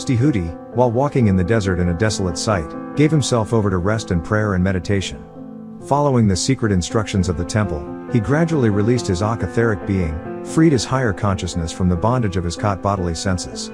Tehuti, while walking in the desert in a desolate site, gave himself over to rest and prayer and meditation. Following the secret instructions of the temple, he gradually released his etheric being, freed his higher consciousness from the bondage of his caught bodily senses.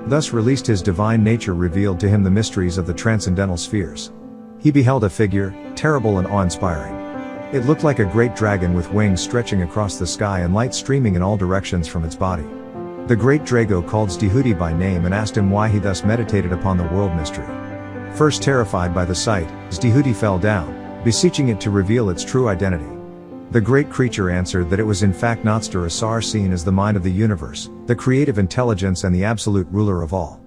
Thus released his divine nature, revealed to him the mysteries of the transcendental spheres. He beheld a figure, terrible and awe-inspiring. It looked like a great dragon with wings stretching across the sky and light streaming in all directions from its body. The great Drago called Tehuti by name and asked him why he thus meditated upon the world mystery. First terrified by the sight, Tehuti fell down, beseeching it to reveal its true identity. The great creature answered that it was in fact Natster Asar, seen as the mind of the universe, the creative intelligence and the absolute ruler of all.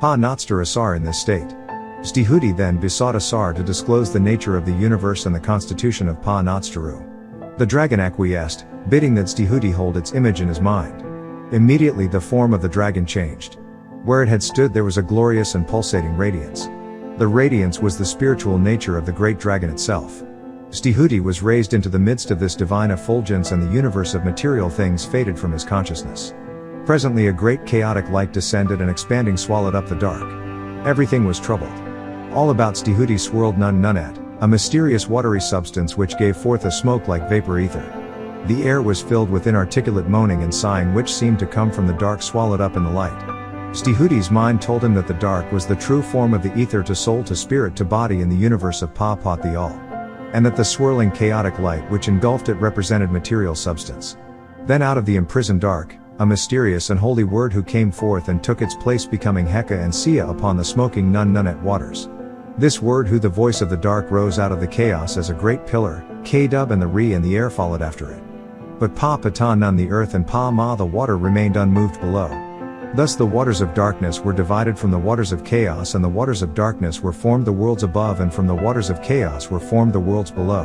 Pa Natster Asar in this state. Tehuti then besought Asar to disclose the nature of the universe and the constitution of Pa Natsteru. The dragon acquiesced, bidding that Tehuti hold its image in his mind. Immediately the form of the dragon changed. Where it had stood there was a glorious and pulsating radiance. The radiance was the spiritual nature of the great dragon itself. Tehuti was raised into the midst of this divine effulgence, and the universe of material things faded from his consciousness. Presently a great chaotic light descended and expanding swallowed up the dark. Everything was troubled. All about Tehuti swirled Nun-Nunet, a mysterious watery substance which gave forth a smoke like vapor ether. The air was filled with inarticulate moaning and sighing which seemed to come from the dark swallowed up in the light. Tehuti's mind told him that the dark was the true form of the ether to soul to spirit to body in the universe of Pa-Pot the All. And that the swirling chaotic light which engulfed it represented material substance. Then out of the imprisoned dark, a mysterious and holy word who came forth and took its place, becoming Heka and Sia upon the smoking Nun-Nunet waters. This word who the voice of the dark rose out of the chaos as a great pillar, K-Dub and the Re and the air followed after it. But Pa-Pata Nun the earth and Pa-Ma the water remained unmoved below. Thus the waters of darkness were divided from the waters of chaos, and the waters of darkness were formed the worlds above, and from the waters of chaos were formed the worlds below.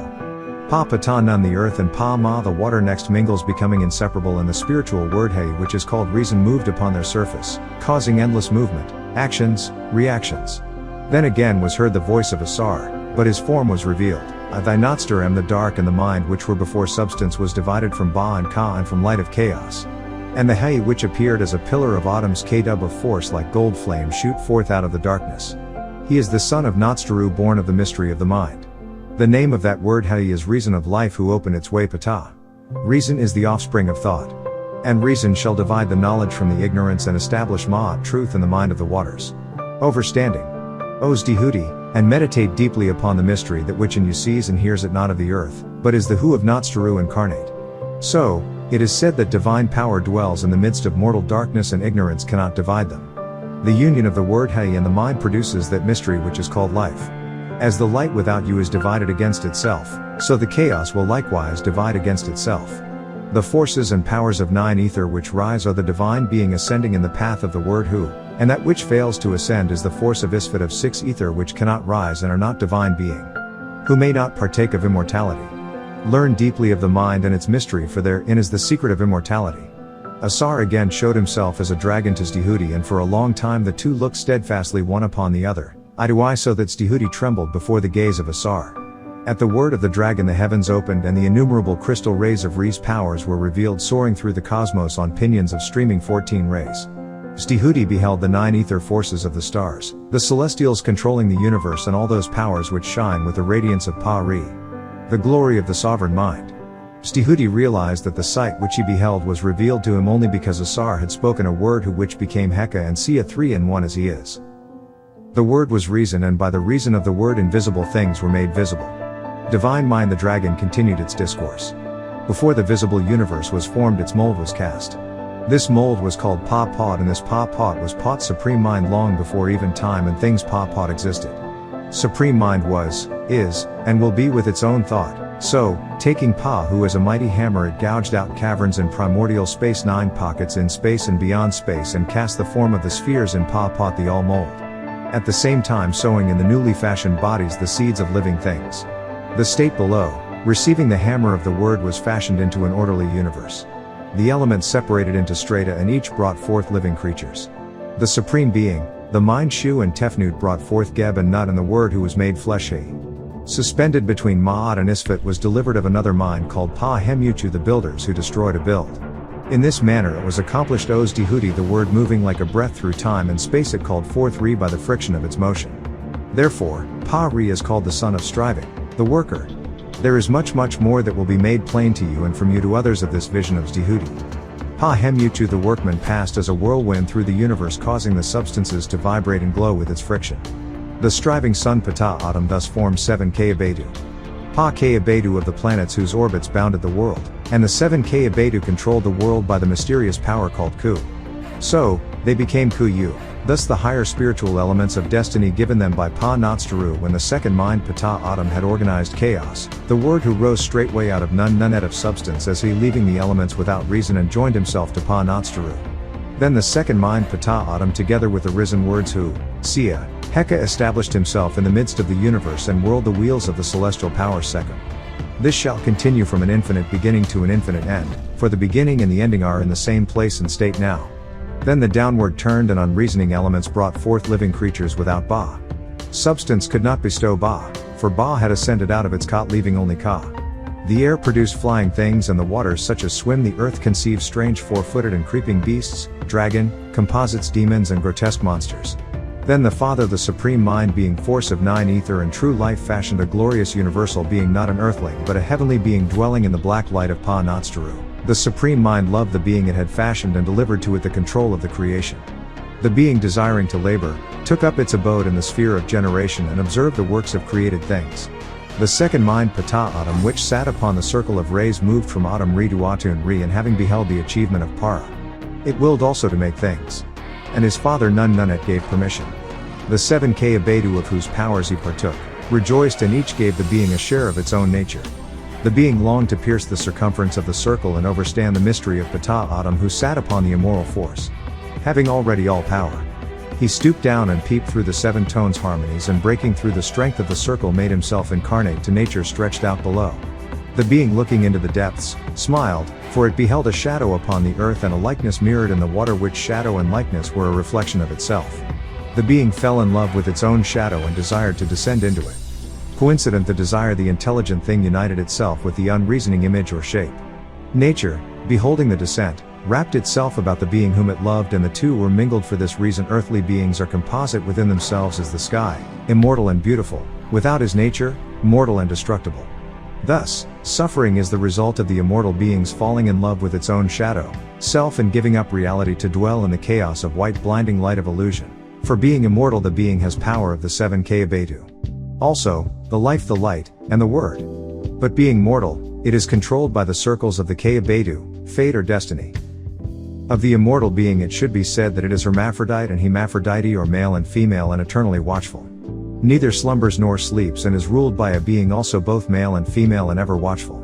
Pa-Pata Nun the earth and Pa-Ma the water next mingles, becoming inseparable, and the spiritual word He, which is called reason, moved upon their surface, causing endless movement, actions, reactions. Then again was heard the voice of Asar, but his form was revealed. Thy Natster am the dark, and the mind which were before substance was divided from Ba and Ka and from light of chaos. And the He which appeared as a pillar of autumn's K-Dub of force like gold flame shoot forth out of the darkness. He is the son of Natsteru, born of the mystery of the mind. The name of that word He is reason of life, who open its way Pata. Reason is the offspring of thought. And reason shall divide the knowledge from the ignorance and establish Ma'at truth in the mind of the waters. Overstanding. O Tehuti, and meditate deeply upon the mystery that which in you sees and hears it not of the earth, but is the Hu of Natsteru incarnate. So, it is said that divine power dwells in the midst of mortal darkness, and ignorance cannot divide them. The union of the word He and the mind produces that mystery which is called life. As the light without you is divided against itself, so the chaos will likewise divide against itself. The forces and powers of nine ether which rise are the divine being ascending in the path of the word Hu, and that which fails to ascend is the force of Isfat of six ether which cannot rise and are not divine being. Who may not partake of immortality. Learn deeply of the mind and its mystery, for therein is the secret of immortality. Asar again showed himself as a dragon to Tehuti, and for a long time the two looked steadfastly one upon the other, eye to eye, so that Tehuti trembled before the gaze of Asar. At the word of the dragon the heavens opened, and the innumerable crystal rays of Re's powers were revealed, soaring through the cosmos on pinions of streaming 14 rays. Tehuti beheld the nine ether forces of the stars, the celestials controlling the universe, and all those powers which shine with the radiance of Pa-Re. The glory of the sovereign mind. Tehuti realized that the sight which he beheld was revealed to him only because Asar had spoken a word who which became Heka and Sia, three in one as he is. The word was reason, and by the reason of the word invisible things were made visible. Divine mind the dragon continued its discourse. Before the visible universe was formed, its mold was cast. This mold was called Pa-Pot, and this Pa-Pot was Pot's supreme mind long before even time and things Pa-Pot existed. Supreme mind was, is, and will be with its own thought. So, taking Pa, who as a mighty hammer it gouged out caverns in primordial space, 9 pockets in space and beyond space, and cast the form of the spheres in Pa-Pot the all mold. At the same time sowing in the newly fashioned bodies the seeds of living things. The state below, receiving the hammer of the word, was fashioned into an orderly universe. The elements separated into strata, and each brought forth living creatures. The supreme being, the mind Shu and Tefnut, brought forth Geb and Nut, and the word who was made flesh He. Suspended between Ma'at and Isfat was delivered of another mind called Pa-Hemuchu the builders, who destroyed a build. In this manner it was accomplished Os Tehuti, the word moving like a breath through time and space, it called forth Re by the friction of its motion. Therefore, Pa Re is called the son of striving, the worker. There is much more that will be made plain to you and from you to others of this vision of Tehuti. Pa Hem Yuchu, the workman, passed as a whirlwind through the universe, causing the substances to vibrate and glow with its friction. The striving sun Ptah Atom thus formed 7 Yaa-Nun. Pa Yaa-Nun of the planets whose orbits bounded the world, and the 7 Yaa-Nun controlled the world by the mysterious power called Ku. So, they became Ku-Yu, thus the higher spiritual elements of destiny given them by Pa Natstaru when the second mind Ptah Atom had organized chaos, the word who rose straightway out of none out of substance as he leaving the elements without reason and joined himself to Pa Natstaru. Then the second mind Ptah Atom together with the risen words Hu, Sia, Heka established himself in the midst of the universe and whirled the wheels of the celestial power second. This shall continue from an infinite beginning to an infinite end, for the beginning and the ending are in the same place and state now. Then the downward turned and unreasoning elements brought forth living creatures without Ba. Substance could not bestow Ba, for Ba had ascended out of its cot leaving only Ka. The air produced flying things and the waters such as swim, the earth conceived strange four-footed and creeping beasts, dragon, composites, demons and grotesque monsters. Then the Father, the Supreme Mind being force of 9 ether and true life, fashioned a glorious universal being, not an earthling but a heavenly being dwelling in the black light of Pa Natstaru. The Supreme Mind loved the being it had fashioned and delivered to it the control of the creation. The being, desiring to labor, took up its abode in the sphere of generation and observed the works of created things. The second mind Ptah Atom, which sat upon the circle of rays, moved from Atom Re to Atun Re, and having beheld the achievement of Para, it willed also to make things. And his father Nun-Nunet gave permission. The 7 Yaa-Nun of whose powers he partook, rejoiced, and each gave the being a share of its own nature. The being longed to pierce the circumference of the circle and overstand the mystery of Ptah Atom, who sat upon the immoral force. Having already all power, he stooped down and peeped through the 7 tones harmonies, and breaking through the strength of the circle made himself incarnate to nature stretched out below. The being, looking into the depths, smiled, for it beheld a shadow upon the earth and a likeness mirrored in the water, which shadow and likeness were a reflection of itself. The being fell in love with its own shadow and desired to descend into it. Coincident the desire, the intelligent thing united itself with the unreasoning image or shape. Nature, beholding the descent, wrapped itself about the being whom it loved, and the two were mingled. For this reason earthly beings are composite within themselves as the sky, immortal and beautiful, without his nature, mortal and destructible. Thus, suffering is the result of the immortal beings falling in love with its own shadow, self, and giving up reality to dwell in the chaos of white blinding light of illusion. For being immortal the being has power of the 7 Yaa-Nun. Also, the life, the light, and the word. But being mortal, it is controlled by the circles of the Yaa-Nun, fate or destiny. Of the immortal being it should be said that it is hermaphrodite and hemaphrodite, or male and female, and eternally watchful. Neither slumbers nor sleeps, and is ruled by a being also both male and female and ever watchful.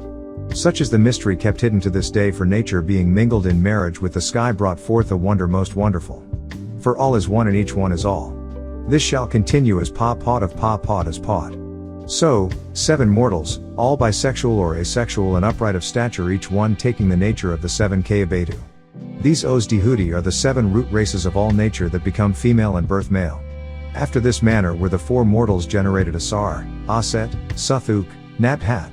Such is the mystery kept hidden to this day, for nature being mingled in marriage with the sky brought forth a wonder most wonderful. For all is one and each one is all. This shall continue as Pa Pod of Pa Pod as Pod. So, 7 mortals, all bisexual or asexual and upright of stature, each one taking the nature of the 7 Yaa-Nun. These Os Tehuti are the 7 root races of all nature that become female and birth male. After this manner were the 4 mortals generated: Asar, Aset, Suthuk, Nabhat.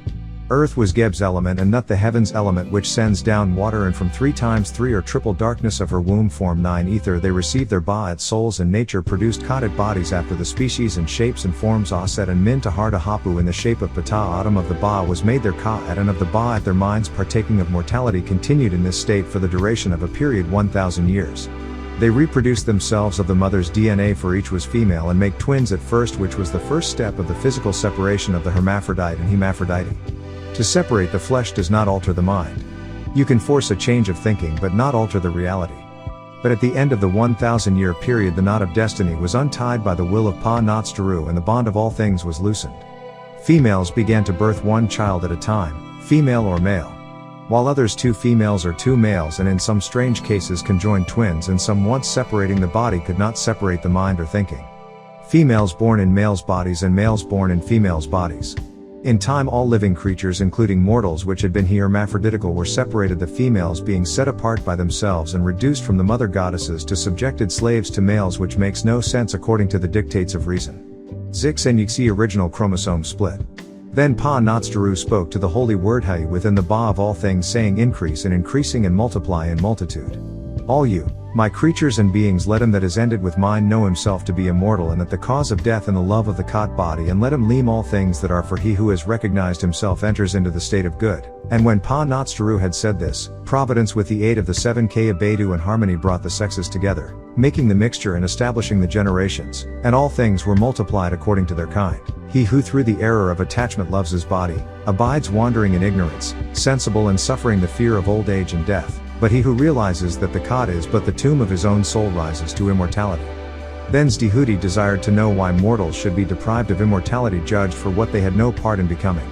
Earth was Geb's element, and Nut the heaven's element, which sends down water, and from 3 times 3 or triple darkness of her womb form 9 ether. They received their Ba'at souls, and nature produced Khadat bodies after the species and shapes and forms. Aset and Min Taharta Hapu in the shape of Ptah Atom of the Ba was made their Ka'at, and of the Ba'at their minds partaking of mortality continued in this state for the duration of a period 1,000 years. They reproduced themselves of the mother's DNA, for each was female, and make twins at first, which was the first step of the physical separation of the hermaphrodite and hemaphrodite. To separate the flesh does not alter the mind. You can force a change of thinking but not alter the reality. But at the end of the 1,000-year period the knot of destiny was untied by the will of Pa Natstaru, and the bond of all things was loosened. Females began to birth 1 child at a time, female or male. While others 2 females or 2 males, and in some strange cases conjoined twins, and some once separating the body could not separate the mind or thinking. Females born in males' bodies and males born in females' bodies. In time all living creatures, including mortals which had been hermaphroditical, were separated, the females being set apart by themselves and reduced from the mother goddesses to subjected slaves to males, which makes no sense according to the dictates of reason. Zix and Yixi original chromosome split. Then Pa Natsudaru spoke to the holy word Hai within the Ba of all things, saying, increase and increasing and multiply in multitude. All you, my creatures and beings, let him that is ended with mind know himself to be immortal, and that the cause of death and the love of the cot body, and let him leave all things that are, for he who has recognized himself enters into the state of good. And when Pa Natsudaru had said this, Providence with the aid of the 7K Abadu and harmony brought the sexes together, making the mixture and establishing the generations, and all things were multiplied according to their kind. He who through the error of attachment loves his body, abides wandering in ignorance, sensible and suffering the fear of old age and death. But he who realizes that the cot is but the tomb of his own soul rises to immortality. Then Tehuti desired to know why mortals should be deprived of immortality, judged for what they had no part in becoming.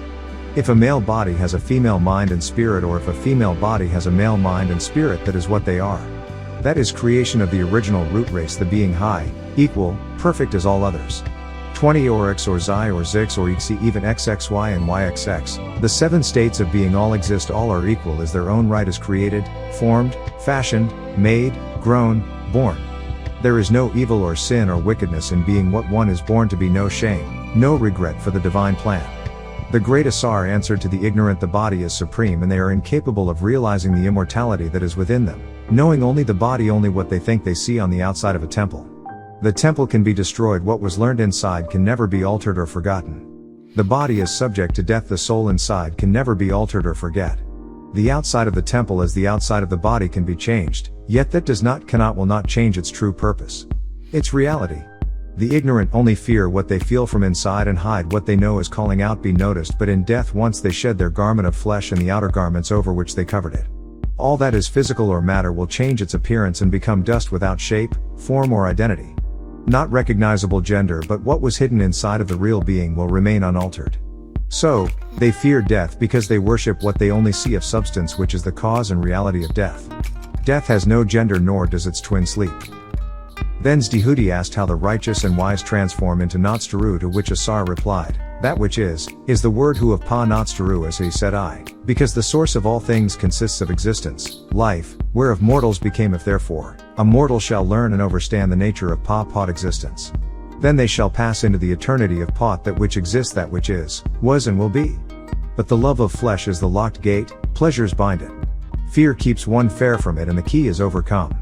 If a male body has a female mind and spirit, or if a female body has a male mind and spirit, that is what they are. That is creation of the original root race, the being high, equal, perfect as all others. 20 or X or Xi or Zix or Xi, even XXY and YXX, the 7 states of being all exist, all are equal as their own right is created, formed, fashioned, made, grown, born. There is no evil or sin or wickedness in being what one is born to be, no shame, no regret for the divine plan. The great Asar answered to the ignorant, the body is supreme and they are incapable of realizing the immortality that is within them, knowing only the body, only what they think they see on the outside of a temple. The temple can be destroyed, what was learned inside can never be altered or forgotten. The body is subject to death, the soul inside can never be altered or forget. The outside of the temple as the outside of the body can be changed, yet that does not, cannot, will not change its true purpose. Its reality. The ignorant only fear what they feel from inside and hide what they know is calling out be noticed, but in death once they shed their garment of flesh and the outer garments over which they covered it. All that is physical or matter will change its appearance and become dust without shape, form or identity. Not recognizable gender, but what was hidden inside of the real being will remain unaltered. So, they fear death because they worship what they only see of substance, which is the cause and reality of death. Death has no gender, nor does its twin sleep. Then Tehuti asked how the righteous and wise transform into Natsudaru, to which Asar replied, that which is the word who of Pa Natsudaru, as he said I, because the source of all things consists of existence, life, whereof mortals became, if therefore, a mortal shall learn and overstand the nature of Pa Pot existence. Then they shall pass into the eternity of Pot, that which exists, that which is, was and will be. But the love of flesh is the locked gate, pleasures bind it. Fear keeps one fair from it and the key is overcome.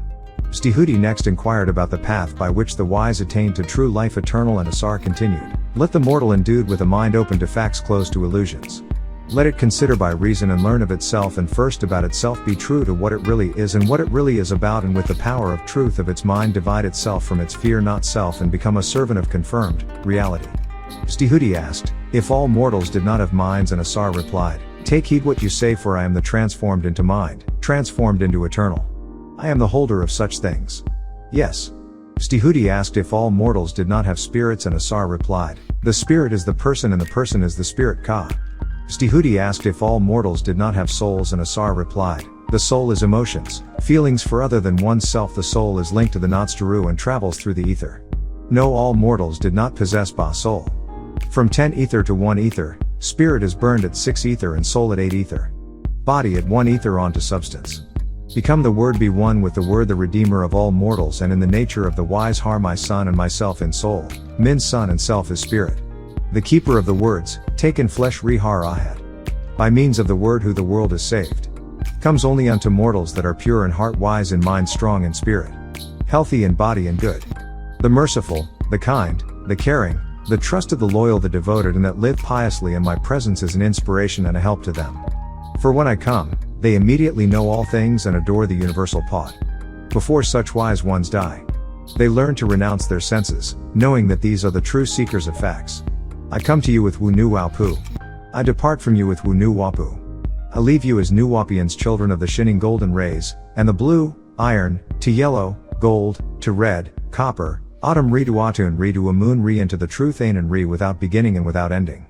Tehuti next inquired about the path by which the wise attain to true life eternal, and Asar continued, let the mortal endued with a mind open to facts closed to illusions. Let it consider by reason and learn of itself, and first about itself be true to what it really is and what it really is about, and with the power of truth of its mind divide itself from its fear not self and become a servant of confirmed reality. Tehuti asked, if all mortals did not have minds, and Asar replied, take heed what you say, for I am the transformed into mind, transformed into eternal. I am the holder of such things. Yes. Tehuti asked if all mortals did not have spirits, and Asar replied, the spirit is the person and the person is the spirit Ka. Tehuti asked if all mortals did not have souls, and Asar replied, the soul is emotions, feelings for other than oneself. The soul is linked to the Natsudaru and travels through the ether. No, all mortals did not possess Ba soul. From 10 ether to 1 ether, spirit is burned at 6 ether and soul at 8 ether. Body at 1 ether on to substance. Become the word, be one with the word, the redeemer of all mortals, and in the nature of the wise Har my son and myself in soul, Min's son and self is spirit. The keeper of the words, taken flesh re Har Ahad. By means of the word who the world is saved. Comes only unto mortals that are pure in heart, wise in mind, strong in spirit. Healthy in body and good. The merciful, the kind, the caring, the trusted, the loyal, the devoted, and that live piously, and my presence is an inspiration and a help to them. For when I come, they immediately know all things and adore the universal Pot. Before such wise ones die, they learn to renounce their senses, knowing that these are the true seekers of facts. I come to you with Wu Nu Wapu. I depart from you with Wu Nu Wapu. I leave you as Nu Wapians, children of the shining golden rays, and the blue, iron, to yellow, gold, to red, copper, autumn re to Atun re to a moon re into the truth Ain and re without beginning and without ending.